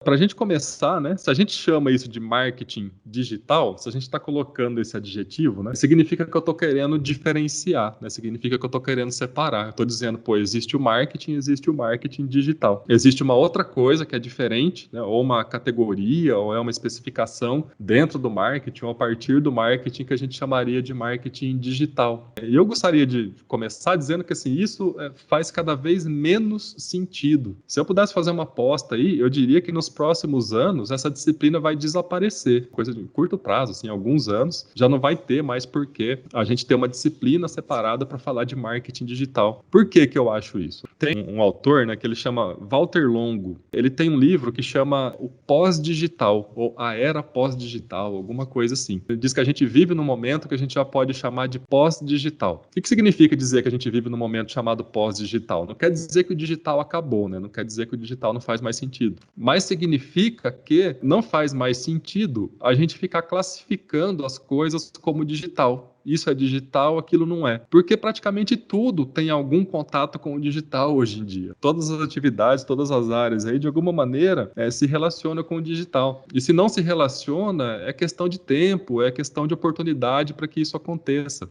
Para a gente começar, né, se a gente chama isso de marketing digital, se a gente está colocando esse adjetivo, né, significa que eu estou querendo diferenciar, né, significa que eu estou querendo separar. Eu estou dizendo, pô, existe o marketing digital. Existe uma outra coisa que é diferente, né, ou uma categoria, ou é uma especificação dentro do marketing, ou a partir do marketing que a gente chamaria de marketing digital. E eu gostaria de começar dizendo que assim, isso faz cada vez menos sentido. Se eu pudesse fazer uma aposta aí, eu diria que nos próximos anos essa disciplina vai desaparecer, coisa de curto prazo, assim, alguns anos, já não vai ter mais porquê a gente ter uma disciplina separada para falar de marketing digital. Por que que eu acho isso? Tem um autor, né, que ele chama Walter Longo. Ele tem um livro que chama O Pós-Digital, ou A Era Pós-Digital, alguma coisa assim. Ele diz que a gente vive num momento que a gente já pode chamar de pós-digital. O que significa dizer que a gente vive num momento chamado pós-digital? Não quer dizer que o digital acabou, né? Não quer dizer que o digital não faz mais sentido. Mas significa que não faz mais sentido a gente ficar classificando as coisas como digital. Isso é digital, aquilo não é. Porque praticamente tudo tem algum contato com o digital hoje em dia. Todas as atividades, todas as áreas aí, de alguma maneira, se relacionam com o digital. E se não se relaciona, é questão de tempo, é questão de oportunidade para que isso aconteça.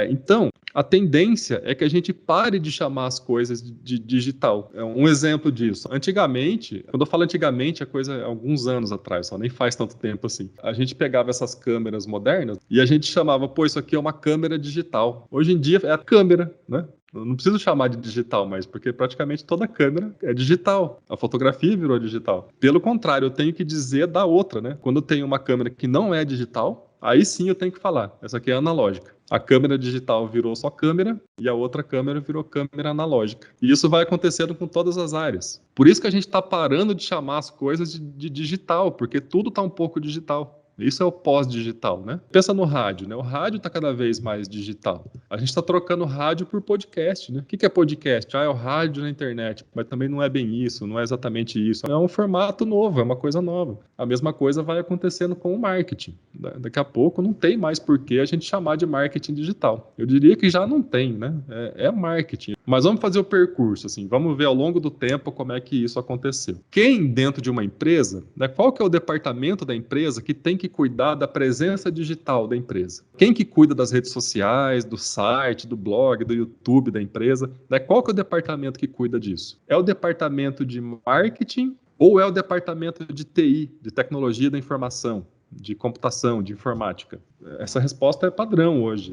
Então, a tendência é que a gente pare de chamar as coisas de digital. É um exemplo disso. Antigamente, quando eu falo antigamente, é coisa alguns anos atrás, só nem faz tanto tempo assim. A gente pegava essas câmeras modernas e a gente chamava, pô, isso aqui é uma câmera digital. Hoje em dia é a câmera, né? Eu não preciso chamar de digital mais, porque praticamente toda câmera é digital. A fotografia virou digital. Pelo contrário, eu tenho que dizer da outra, né? Quando eu tenho uma câmera que não é digital, aí sim eu tenho que falar. Essa aqui é analógica. A câmera digital virou só câmera e a outra câmera virou câmera analógica. E isso vai acontecendo com todas as áreas. Por isso que a gente está parando de chamar as coisas de digital, porque tudo está um pouco digital. Isso é o pós-digital, né? Pensa no rádio, né? O rádio está cada vez mais digital. A gente está trocando rádio por podcast, né? O que é podcast? É o rádio na internet. Mas também não é bem isso, não é exatamente isso. É um formato novo, é uma coisa nova. A mesma coisa vai acontecendo com o marketing. Daqui a pouco não tem mais por que a gente chamar de marketing digital. Eu diria que já não tem, né? É marketing. Mas vamos fazer o percurso, assim. Vamos ver ao longo do tempo como é que isso aconteceu. Quem dentro de uma empresa, né? Qual que é o departamento da empresa que tem que cuidar da presença digital da empresa? Quem que cuida das redes sociais, do site, do blog, do YouTube da empresa? Né? Qual que é o departamento que cuida disso? É o departamento de marketing ou é o departamento de TI, de tecnologia da informação, de computação, de informática? Essa resposta é padrão hoje.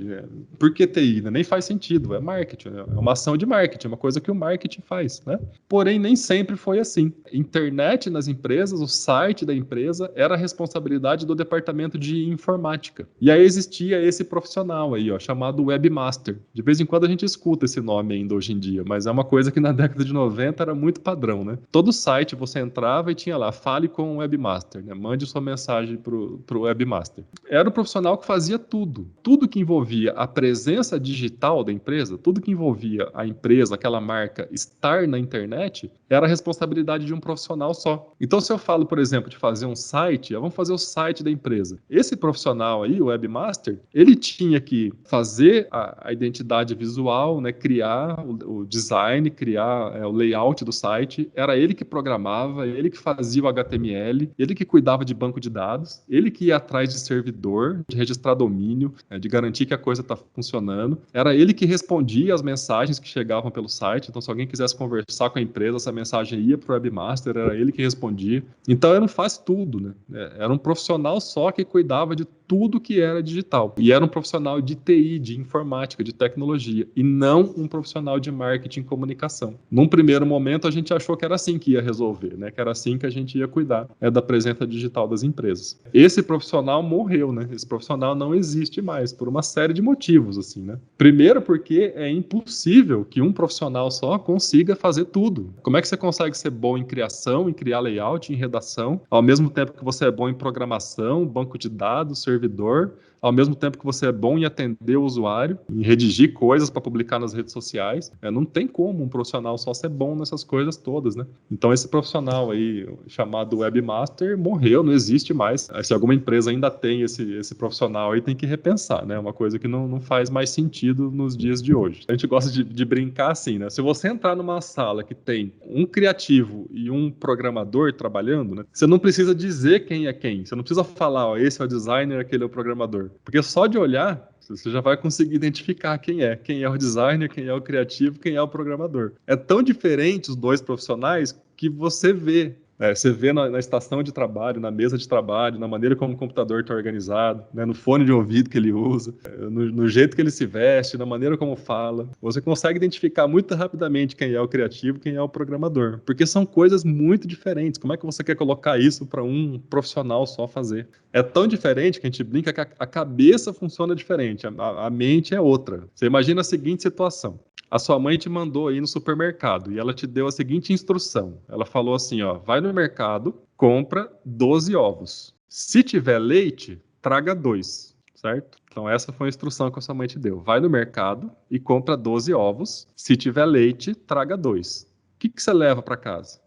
Por que TI? Nem faz sentido. É marketing, é uma ação de marketing, é uma coisa que o marketing faz, né? Porém, nem sempre foi assim. Internet nas empresas, o site da empresa era a responsabilidade do departamento de informática. E aí existia esse profissional aí, ó, chamado webmaster. De vez em quando a gente escuta esse nome ainda hoje em dia, mas é uma coisa que na década de 90 era muito padrão, né? Todo site você entrava e tinha lá, fale com o webmaster, né? Mande sua mensagem pro webmaster. Era o profissional que fazia tudo. Tudo que envolvia a presença digital da empresa, tudo que envolvia a empresa, aquela marca, estar na internet, era a responsabilidade de um profissional só. Então, se eu falo, por exemplo, de fazer um site, vamos fazer o site da empresa. Esse profissional aí, o webmaster, ele tinha que fazer a identidade visual, né, criar o design, criar o layout do site. Era ele que programava, ele que fazia o HTML, ele que cuidava de banco de dados, ele que ia atrás de servidor, de registrar domínio, de garantir que a coisa está funcionando. Era ele que respondia às mensagens que chegavam pelo site. Então, se alguém quisesse conversar com a empresa, essa mensagem ia para o webmaster, era ele que respondia. Então, ele não faz tudo, né? Era um profissional só que cuidava de tudo que era digital. E era um profissional de TI, de informática, de tecnologia, e não um profissional de marketing e comunicação. Num primeiro momento, a gente achou que era assim que ia resolver, né? Que era assim que a gente ia cuidar da presença digital das empresas. Esse profissional morreu, né? Esse profissional não existe mais, por uma série de motivos, assim, né? Primeiro porque é impossível que um profissional só consiga fazer tudo. Como é que você consegue ser bom em criação, em criar layout, em redação, ao mesmo tempo que você é bom em programação, banco de dados, servidor, ao mesmo tempo que você é bom em atender o usuário, em redigir coisas para publicar nas redes sociais? Não tem como um profissional só ser bom nessas coisas todas, né? Então esse profissional aí, chamado webmaster, morreu, não existe mais. Se alguma empresa ainda tem esse profissional aí, tem que repensar, né? É uma coisa que não faz mais sentido sentido nos dias de hoje. A gente gosta de brincar assim, né? Se você entrar numa sala que tem um criativo e um programador trabalhando, né? Você não precisa dizer quem é quem. Você não precisa falar, ó, esse é o designer, aquele é o programador. Porque só de olhar, você já vai conseguir identificar quem é. Quem é o designer, quem é o criativo, quem é o programador. É tão diferente os dois profissionais que você vê. Você vê na estação de trabalho, na mesa de trabalho, na maneira como o computador está organizado, né, no fone de ouvido que ele usa, no jeito que ele se veste, na maneira como fala. Você consegue identificar muito rapidamente quem é o criativo e quem é o programador, porque são coisas muito diferentes. Como é que você quer colocar isso para um profissional só fazer? É tão diferente que a gente brinca que a cabeça funciona diferente, a mente é outra. Você imagina a seguinte situação. A sua mãe te mandou aí no supermercado e ela te deu a seguinte instrução. Ela falou assim, ó, vai no mercado, compra 12 ovos. Se tiver leite, traga 2, certo? Então essa foi a instrução que a sua mãe te deu. Vai no mercado e compra 12 ovos. Se tiver leite, traga 2. O que você leva para casa?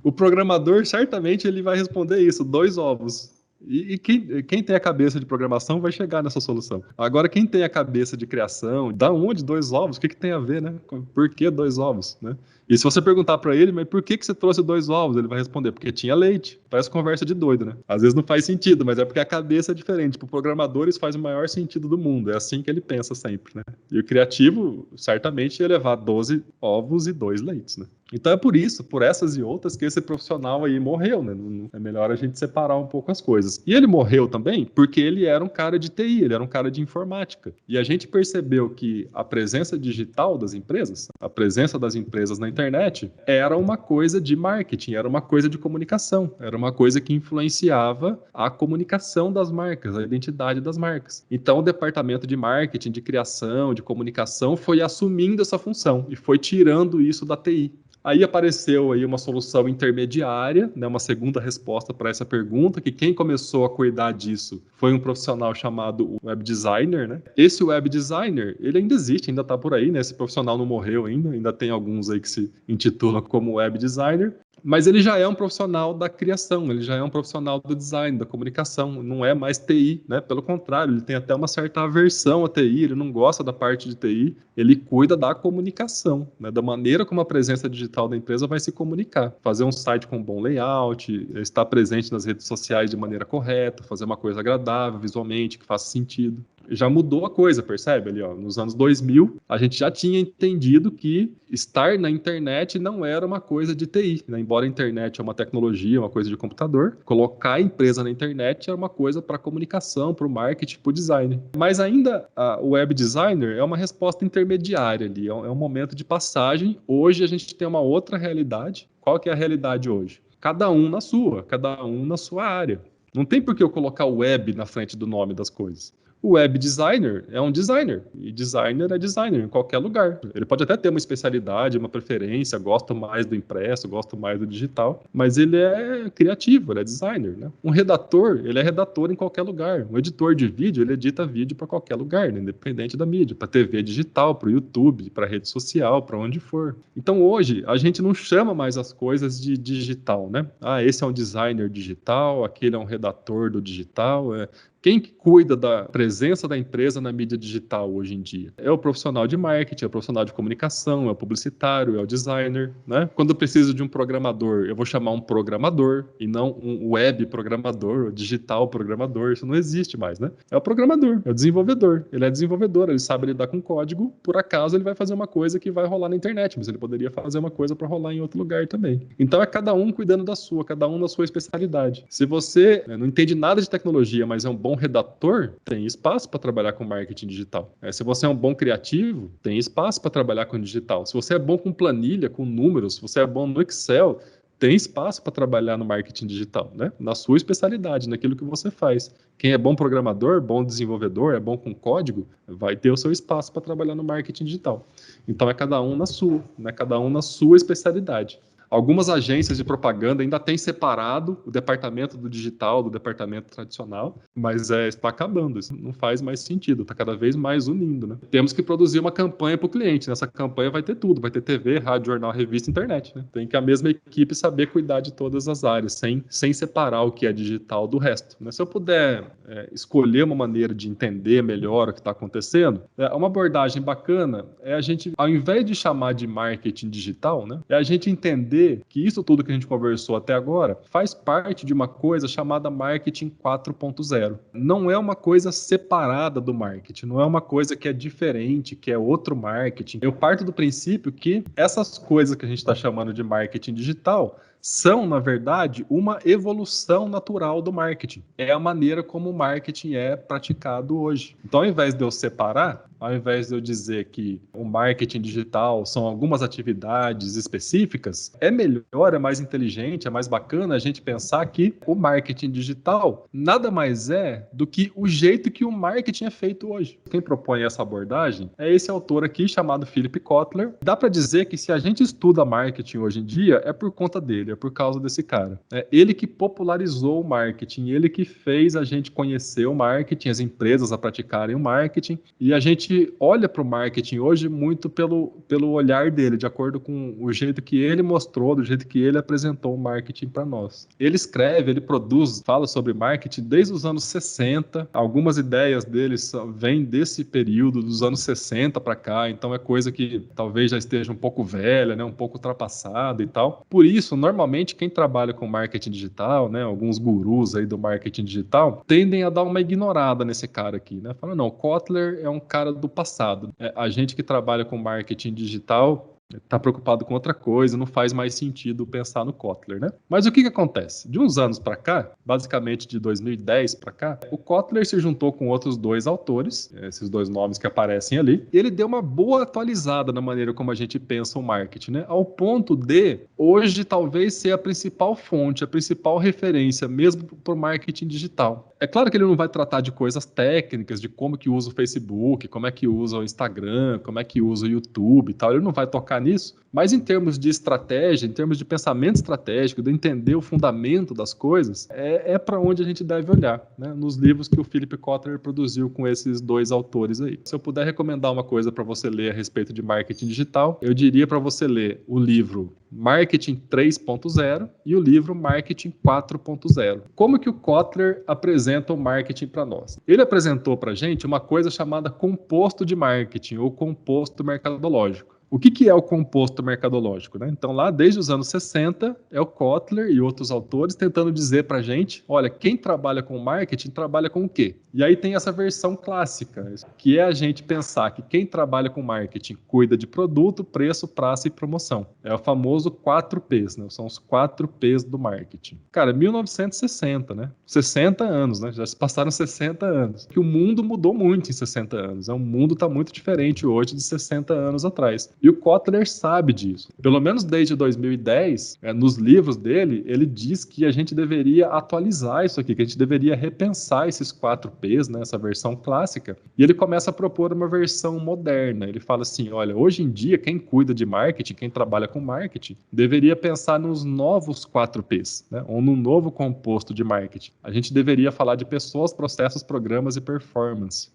O programador, certamente, ele vai responder isso, 2 ovos. E quem tem a cabeça de programação vai chegar nessa solução. Agora, quem tem a cabeça de criação, da onde 2 ovos? O que tem a ver, né? Por que 2 ovos, né? E se você perguntar para ele, mas por que você trouxe 2 ovos? Ele vai responder, porque tinha leite. Parece conversa de doido, né? Às vezes não faz sentido, mas é porque a cabeça é diferente. Para o programador, isso faz o maior sentido do mundo. É assim que ele pensa sempre, né? E o criativo, certamente, ia levar 12 ovos e 2 leites, né? Então é por isso, por essas e outras, que esse profissional aí morreu, né? É melhor a gente separar um pouco as coisas. E ele morreu também porque ele era um cara de TI, ele era um cara de informática. E a gente percebeu que a presença digital das empresas, a presença das empresas na internet, era uma coisa de marketing, era uma coisa de comunicação, era uma coisa que influenciava a comunicação das marcas, a identidade das marcas. Então o departamento de marketing, de criação, de comunicação foi assumindo essa função e foi tirando isso da TI. Aí apareceu aí uma solução intermediária, né, uma segunda resposta para essa pergunta, que quem começou a cuidar disso foi um profissional chamado web designer, né? Esse web designer, ele ainda existe, ainda está por aí, né? Esse profissional não morreu ainda tem alguns aí que se intitulam como web designer. Mas ele já é um profissional da criação, ele já é um profissional do design, da comunicação, não é mais TI, né? Pelo contrário, ele tem até uma certa aversão a TI, ele não gosta da parte de TI, ele cuida da comunicação, né? Da maneira como a presença digital da empresa vai se comunicar. Fazer um site com bom layout, estar presente nas redes sociais de maneira correta, fazer uma coisa agradável visualmente, que faça sentido. Já mudou a coisa, percebe ali, ó, nos anos 2000, a gente já tinha entendido que estar na internet não era uma coisa de TI, né? Embora a internet é uma tecnologia, uma coisa de computador, colocar a empresa na internet é uma coisa para comunicação, para o marketing, para o design. Mas ainda o web designer é uma resposta intermediária ali, é um momento de passagem. Hoje a gente tem uma outra realidade. Qual que é a realidade hoje? Cada um na sua área. Não tem por que eu colocar o web na frente do nome das coisas. O web designer é um designer, e designer é designer em qualquer lugar. Ele pode até ter uma especialidade, uma preferência, gosta mais do impresso, gosta mais do digital, mas ele é criativo, ele é designer, né? Um redator, ele é redator em qualquer lugar. Um editor de vídeo, ele edita vídeo para qualquer lugar, né? Independente da mídia, para TV digital, para o YouTube, para rede social, para onde for. Então hoje, a gente não chama mais as coisas de digital, né? Ah, esse é um designer digital, aquele é um redator do digital, Quem que cuida da presença da empresa na mídia digital hoje em dia? É o profissional de marketing, é o profissional de comunicação, é o publicitário, é o designer, né? Quando eu preciso de um programador, eu vou chamar um programador e não um web programador, digital programador, isso não existe mais, né? É o programador, é o desenvolvedor. Ele é desenvolvedor, ele sabe lidar com código, por acaso ele vai fazer uma coisa que vai rolar na internet, mas ele poderia fazer uma coisa para rolar em outro lugar também. Então é cada um cuidando da sua, cada um da sua especialidade. Se você não entende nada de tecnologia, mas é um bom redator, tem espaço para trabalhar com marketing digital. Se você é um bom criativo, tem espaço para trabalhar com digital. Se você é bom com planilha, com números, se você é bom no Excel, tem espaço para trabalhar no marketing digital, né? Na sua especialidade, naquilo que você faz. Quem é bom programador, bom desenvolvedor, é bom com código, vai ter o seu espaço para trabalhar no marketing digital. Então é cada um na sua, né? Cada um na sua especialidade. Algumas agências de propaganda ainda têm separado o departamento do digital do departamento tradicional, mas está acabando, isso não faz mais sentido, está cada vez mais unindo, né? Temos que produzir uma campanha para o cliente, nessa campanha vai ter tudo, vai ter TV, rádio, jornal, revista, internet, né? Tem que a mesma equipe saber cuidar de todas as áreas, sem separar o que é digital do resto, né? Se eu puder escolher uma maneira de entender melhor o que está acontecendo, uma abordagem bacana é a gente, ao invés de chamar de marketing digital, né, é a gente entender que isso tudo que a gente conversou até agora faz parte de uma coisa chamada marketing 4.0. Não é uma coisa separada do marketing, não é uma coisa que é diferente, que é outro marketing. Eu parto do princípio que essas coisas que a gente está chamando de marketing digital são, na verdade, uma evolução natural do marketing. É a maneira como o marketing é praticado hoje. Então, ao invés de eu separar, ao invés de eu dizer que o marketing digital são algumas atividades específicas, é melhor, é mais inteligente, é mais bacana a gente pensar que o marketing digital nada mais é do que o jeito que o marketing é feito hoje. Quem propõe essa abordagem é esse autor aqui, chamado Philip Kotler. Dá para dizer que se a gente estuda marketing hoje em dia, é por conta dele, é por causa desse cara. É ele que popularizou o marketing, ele que fez a gente conhecer o marketing, as empresas a praticarem o marketing, e a gente olha para o marketing hoje muito pelo olhar dele, de acordo com o jeito que ele mostrou, do jeito que ele apresentou o marketing para nós. Ele escreve, ele produz, fala sobre marketing desde os anos 60, algumas ideias dele vêm desse período, dos anos 60 para cá, então é coisa que talvez já esteja um pouco velha, né, um pouco ultrapassada e tal. Por isso, normalmente, quem trabalha com marketing digital, né, alguns gurus aí do marketing digital, tendem a dar uma ignorada nesse cara aqui, né? Fala, não, Kotler é um cara do passado. A gente que trabalha com marketing digital está preocupado com outra coisa, não faz mais sentido pensar no Kotler, né? Mas o que acontece? De uns anos para cá, basicamente de 2010 para cá, o Kotler se juntou com outros dois autores, esses dois nomes que aparecem ali, e ele deu uma boa atualizada na maneira como a gente pensa o marketing, né? Ao ponto de, hoje, talvez ser a principal fonte, a principal referência mesmo para o marketing digital. É claro que ele não vai tratar de coisas técnicas, de como que usa o Facebook, como é que usa o Instagram, como é que usa o YouTube e tal, ele não vai tocar nisso, mas em termos de estratégia, em termos de pensamento estratégico, de entender o fundamento das coisas, é para onde a gente deve olhar, né? Nos livros que o Philip Kotler produziu com esses dois autores aí. Se eu puder recomendar uma coisa para você ler a respeito de marketing digital, eu diria para você ler o livro Marketing 3.0 e o livro Marketing 4.0. Como que o Kotler apresenta o marketing para nós? Ele apresentou para a gente uma coisa chamada composto de marketing ou composto mercadológico. O que é o composto mercadológico, né? Então, lá desde os anos 60, é o Kotler e outros autores tentando dizer para a gente, olha, quem trabalha com marketing trabalha com o quê? E aí tem essa versão clássica, que é a gente pensar que quem trabalha com marketing cuida de produto, preço, praça e promoção. É o famoso 4Ps, né? São os 4Ps do marketing. Cara, 1960, né? 60 anos, né? Já se passaram 60 anos. Que o mundo mudou muito em 60 anos. O mundo está muito diferente hoje de 60 anos atrás. E o Kotler sabe disso. Pelo menos desde 2010, nos livros dele, ele diz que a gente deveria atualizar isso aqui, que a gente deveria repensar esses 4Ps, né, essa versão clássica. E ele começa a propor uma versão moderna. Ele fala assim, olha, hoje em dia, quem cuida de marketing, quem trabalha com marketing, deveria pensar nos novos 4Ps, né, ou no novo composto de marketing. A gente deveria falar de pessoas, processos, programas e performance.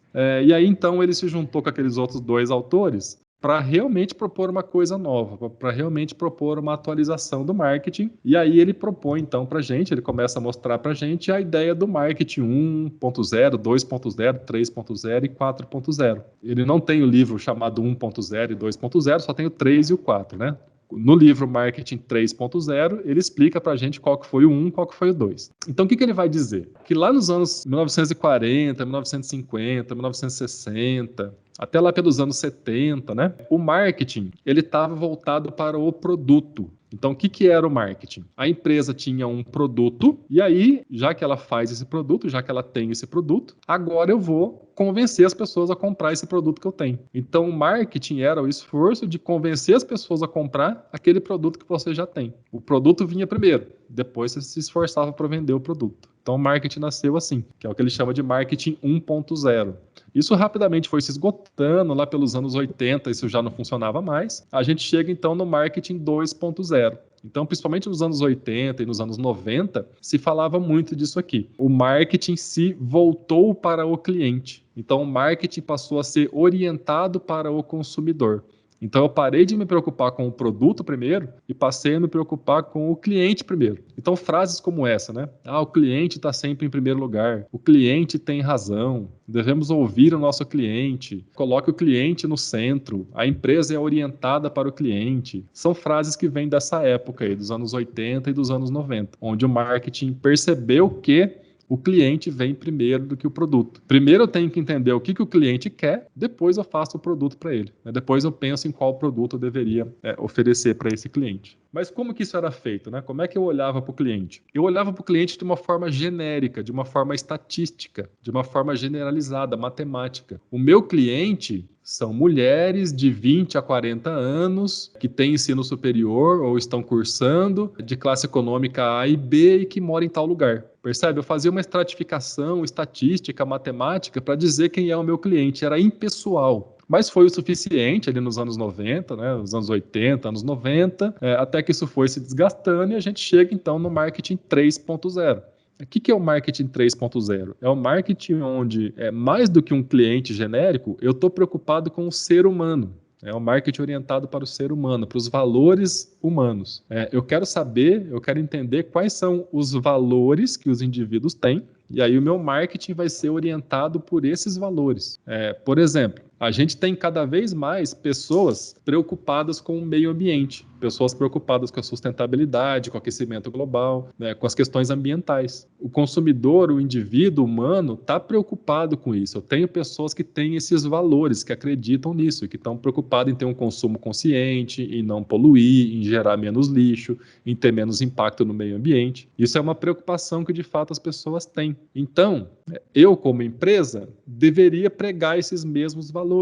E aí, então, ele se juntou com aqueles outros dois autores para realmente propor uma coisa nova, para realmente propor uma atualização do marketing. E aí ele propõe, então, para a gente, ele começa a mostrar para a gente a ideia do marketing 1.0, 2.0, 3.0 e 4.0. Ele não tem o livro chamado 1.0 e 2.0, só tem o 3 e o 4, né? No livro Marketing 3.0, ele explica para a gente qual que foi o 1, qual que foi o 2. Então, o que ele vai dizer? Que lá nos anos 1940, 1950, 1960, até lá pelos anos 70, né? O marketing, ele estava voltado para o produto. Então, o que era o marketing? A empresa tinha um produto, e aí, já que ela faz esse produto, já que ela tem esse produto, agora eu vou convencer as pessoas a comprar esse produto que eu tenho. Então, o marketing era o esforço de convencer as pessoas a comprar aquele produto que você já tem. O produto vinha primeiro, depois você se esforçava para vender o produto. Então, o marketing nasceu assim, que é o que ele chama de marketing 1.0. Isso rapidamente foi se esgotando lá pelos anos 80, isso já não funcionava mais. A gente chega então no marketing 2.0. Então, principalmente nos anos 80 e nos anos 90, se falava muito disso aqui. O marketing se voltou para o cliente. Então, o marketing passou a ser orientado para o consumidor. Então, eu parei de me preocupar com o produto primeiro e passei a me preocupar com o cliente primeiro. Então, frases como essa, né? O cliente está sempre em primeiro lugar. O cliente tem razão. Devemos ouvir o nosso cliente. Coloque o cliente no centro. A empresa é orientada para o cliente. São frases que vêm dessa época aí, dos anos 80 e dos anos 90, onde o marketing percebeu que o cliente vem primeiro do que o produto. Primeiro eu tenho que entender o que o cliente quer, depois eu faço o produto para ele. Depois eu penso em qual produto eu deveria oferecer para esse cliente. Mas como que isso era feito, né? Como é que eu olhava para o cliente? Eu olhava para o cliente de uma forma genérica, de uma forma estatística, de uma forma generalizada, matemática. O meu cliente são mulheres de 20 a 40 anos que têm ensino superior ou estão cursando, de classe econômica A e B e que moram em tal lugar. Percebe? Eu fazia uma estratificação estatística, matemática para dizer quem é o meu cliente. Era impessoal. Mas foi o suficiente ali nos anos 90, né, nos anos 80, anos 90, até que isso foi se desgastando e a gente chega então no marketing 3.0. O que é o marketing 3.0? É o marketing onde, mais do que um cliente genérico, eu estou preocupado com o ser humano. É um marketing orientado para o ser humano, para os valores humanos. Eu quero saber, eu quero entender quais são os valores que os indivíduos têm, e aí o meu marketing vai ser orientado por esses valores. Por exemplo, a gente tem cada vez mais pessoas preocupadas com o meio ambiente, pessoas preocupadas com a sustentabilidade, com o aquecimento global, né, com as questões ambientais. O consumidor, o indivíduo humano, está preocupado com isso. Eu tenho pessoas que têm esses valores, que acreditam nisso, que estão preocupadas em ter um consumo consciente, em não poluir, em gerar menos lixo, em ter menos impacto no meio ambiente. Isso é uma preocupação que, de fato, as pessoas têm. Então, eu, como empresa, deveria pregar esses mesmos valores.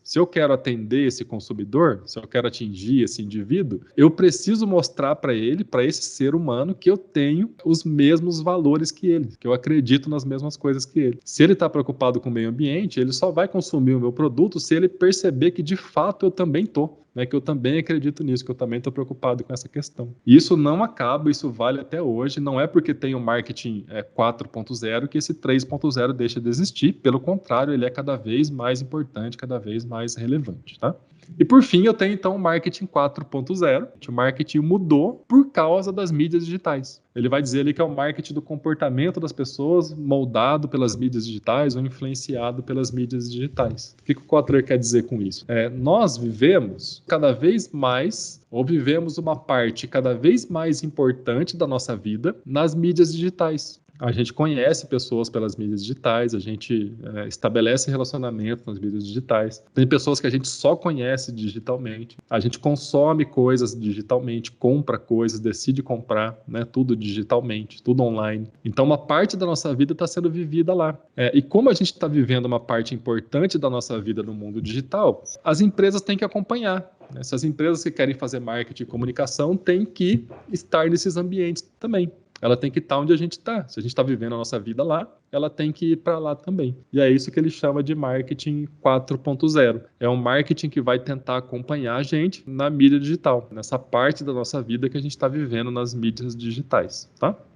Se eu quero atender esse consumidor, se eu quero atingir esse indivíduo, eu preciso mostrar para ele, para esse ser humano, que eu tenho os mesmos valores que ele, que eu acredito nas mesmas coisas que ele. Se ele está preocupado com o meio ambiente, ele só vai consumir o meu produto se ele perceber que, de fato, eu também estou. Que eu também acredito nisso, que eu também estou preocupado com essa questão. E isso não acaba, isso vale até hoje. Não é porque tem o marketing 4.0 que esse 3.0 deixa de existir. Pelo contrário, ele é cada vez mais importante, cada vez mais relevante, tá? E por fim, eu tenho então o marketing 4.0. O marketing mudou por causa das mídias digitais. Ele vai dizer ali que é o marketing do comportamento das pessoas moldado pelas mídias digitais ou influenciado pelas mídias digitais. O que o Kotler quer dizer com isso? Nós vivemos cada vez mais, ou vivemos uma parte cada vez mais importante da nossa vida nas mídias digitais. A gente conhece pessoas pelas mídias digitais, a gente estabelece relacionamento nas mídias digitais. Tem pessoas que a gente só conhece digitalmente. A gente consome coisas digitalmente, compra coisas, decide comprar, né, tudo digitalmente, tudo online. Então, uma parte da nossa vida está sendo vivida lá. E como a gente está vivendo uma parte importante da nossa vida no mundo digital, as empresas têm que acompanhar. Essas empresas que querem fazer marketing e comunicação têm que estar nesses ambientes também. Ela tem que estar onde a gente está. Se a gente está vivendo a nossa vida lá, ela tem que ir para lá também. E é isso que ele chama de marketing 4.0. É um marketing que vai tentar acompanhar a gente na mídia digital, nessa parte da nossa vida que a gente está vivendo nas mídias digitais, tá?